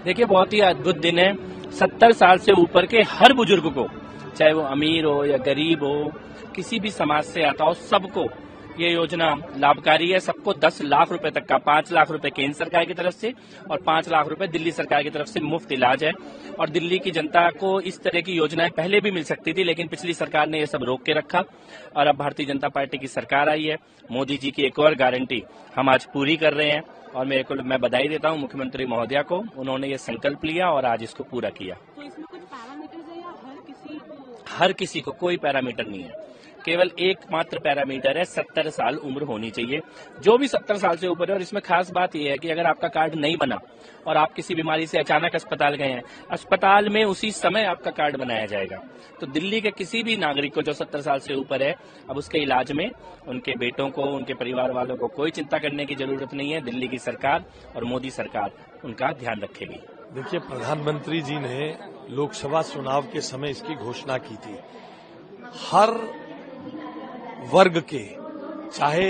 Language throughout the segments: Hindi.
देखिए, बहुत ही अद्भुत दिन है। 70 साल से ऊपर के हर बुजुर्ग को, चाहे वो अमीर हो या गरीब हो, किसी भी समाज से आता हो, सबको ये योजना लाभकारी है। सबको 10 लाख रुपए तक का, 5 लाख रुपए केंद्र सरकार की तरफ से और 5 लाख रुपए दिल्ली सरकार की तरफ से मुफ्त इलाज है। और दिल्ली की जनता को इस तरह की योजनाएं पहले भी मिल सकती थी, लेकिन पिछली सरकार ने ये सब रोक के रखा और अब भारतीय जनता पार्टी की सरकार आई है। मोदी जी की एक और गारंटी हम आज पूरी कर रहे हैं और मैं बधाई देता हूं मुख्यमंत्री महोदया को। उन्होंने ये संकल्प लिया और आज इसको पूरा किया। तो इसमें कुछ पैरामीटर्स है या हर किसी को कोई पैरामीटर नहीं है, केवल एकमात्र पैरामीटर है 70 साल उम्र होनी चाहिए। जो भी 70 साल से ऊपर है। और इसमें खास बात यह है कि अगर आपका कार्ड नहीं बना और आप किसी बीमारी से अचानक अस्पताल गए हैं, अस्पताल में उसी समय आपका कार्ड बनाया जाएगा। तो दिल्ली के किसी भी नागरिक को जो 70 साल से ऊपर है, अब उसके इलाज में उनके बेटों को, उनके परिवार वालों को कोई चिंता करने की जरूरत नहीं है। दिल्ली की सरकार और मोदी सरकार उनका ध्यान रखेगी। देखिए, प्रधानमंत्री जी ने लोकसभा चुनाव के समय इसकी घोषणा की थी। हर वर्ग के, चाहे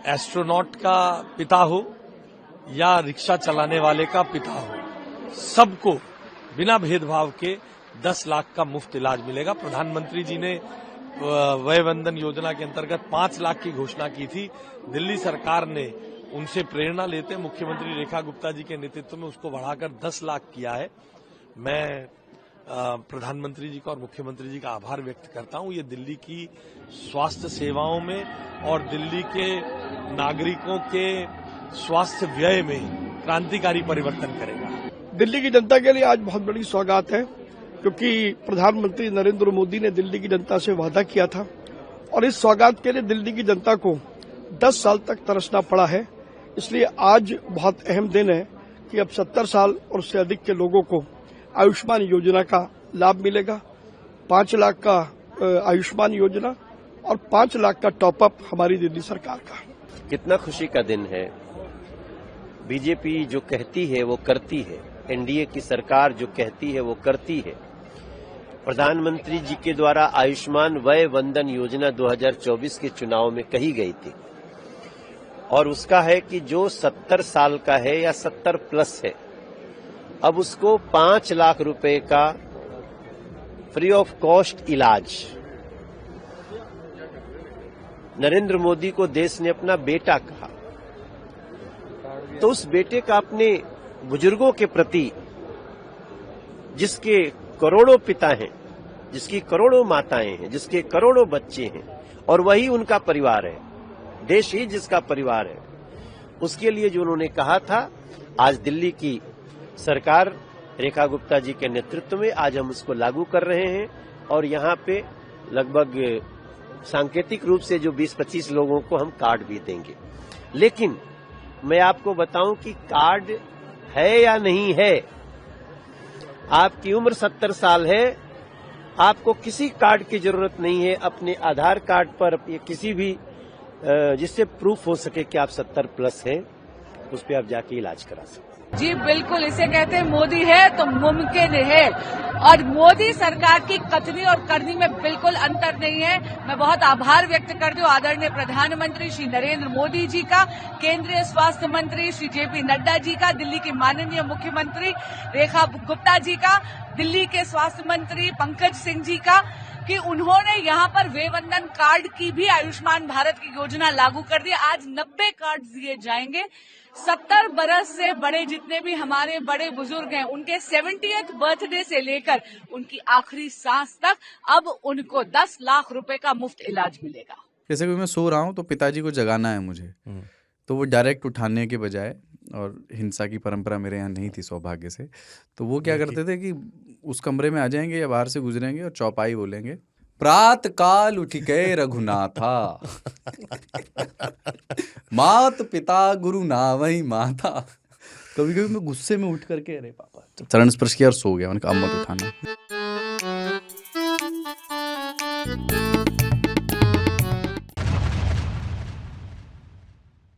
एस्ट्रोनॉट का पिता हो या रिक्शा चलाने वाले का पिता हो, सबको बिना भेदभाव के 10 लाख का मुफ्त इलाज मिलेगा। प्रधानमंत्री जी ने वय वंदन योजना के अंतर्गत 5 लाख की घोषणा की थी। दिल्ली सरकार ने उनसे प्रेरणा लेते मुख्यमंत्री रेखा गुप्ता जी के नेतृत्व में उसको बढ़ाकर 10 लाख किया है। मैं प्रधानमंत्री जी का और मुख्यमंत्री जी का आभार व्यक्त करता हूं। ये दिल्ली की स्वास्थ्य सेवाओं में और दिल्ली के नागरिकों के स्वास्थ्य व्यय में क्रांतिकारी परिवर्तन करेगा। दिल्ली की जनता के लिए आज बहुत बड़ी सौगात है, क्योंकि प्रधानमंत्री नरेंद्र मोदी ने दिल्ली की जनता से वादा किया था और इस सौगात के लिए दिल्ली की जनता को 10 साल तक तरसना पड़ा है। इसलिए आज बहुत अहम दिन है कि अब 70 साल और उससे अधिक के लोगों को आयुष्मान योजना का लाभ मिलेगा। 5 लाख का आयुष्मान योजना और 5 लाख का टॉपअप हमारी दिल्ली सरकार का। कितना खुशी का दिन है। बीजेपी जो कहती है वो करती है, एनडीए की सरकार जो कहती है वो करती है। प्रधानमंत्री जी के द्वारा आयुष्मान वय वंदन योजना 2024 के चुनाव में कही गई थी और उसका है कि जो 70 साल का है या 70 प्लस है, अब उसको 5 लाख रुपए का फ्री ऑफ कॉस्ट इलाज। नरेंद्र मोदी को देश ने अपना बेटा कहा, तो उस बेटे का अपने बुजुर्गों के प्रति, जिसके करोड़ों पिता हैं, जिसकी करोड़ों माताएं हैं, जिसके करोड़ों बच्चे हैं और वही उनका परिवार है, देश ही जिसका परिवार है, उसके लिए जो उन्होंने कहा था, आज दिल्ली की सरकार रेखा गुप्ता जी के नेतृत्व में आज हम उसको लागू कर रहे हैं और यहाँ पे लगभग सांकेतिक रूप से जो 20-25 लोगों को हम कार्ड भी देंगे। लेकिन मैं आपको बताऊं कि कार्ड है या नहीं है, आपकी उम्र 70 साल है, आपको किसी कार्ड की जरूरत नहीं है। अपने आधार कार्ड पर या किसी भी जिससे प्रूफ हो सके कि आप 70 प्लस हैं, उस पर आप जाके इलाज करा सकते। जी बिल्कुल, इसे कहते हैं मोदी है तो मुमकिन है। और मोदी सरकार की कथनी और करनी में बिल्कुल अंतर नहीं है। मैं बहुत आभार व्यक्त करती हूँ आदरणीय प्रधानमंत्री श्री नरेंद्र मोदी जी का, केंद्रीय स्वास्थ्य मंत्री श्री जेपी नड्डा जी का, दिल्ली की माननीय मुख्यमंत्री रेखा गुप्ता जी का, दिल्ली के स्वास्थ्य मंत्री पंकज सिंह जी का, कि उन्होंने यहाँ पर वेवंदन कार्ड की भी आयुष्मान भारत की योजना लागू कर दी। आज 90 कार्ड दिए जाएंगे। 70 बरस से बड़े जितने भी हमारे बड़े बुजुर्ग हैं, उनके 70th बर्थडे से लेकर उनकी आखिरी सांस तक अब उनको 10 लाख रुपए का मुफ्त इलाज मिलेगा। जैसे कि मैं सो रहा हूँ तो पिताजी को जगाना है मुझे, तो वो डायरेक्ट उठाने के बजाय, और हिंसा की परंपरा मेरे यहाँ नहीं थी सौभाग्य से, तो वो क्या करते थे कि उस कमरे में आ जाएंगे या बाहर से गुजरेंगे और चौपाई बोलेंगे, प्रात काल उठ गए रघुनाथा मात पिता गुरु नावई माता। कभी कभी मैं गुस्से में उठ करके अरे पापा चरण स्पर्श किया और सो गया। मैंने कहा अम्मा को उठाना।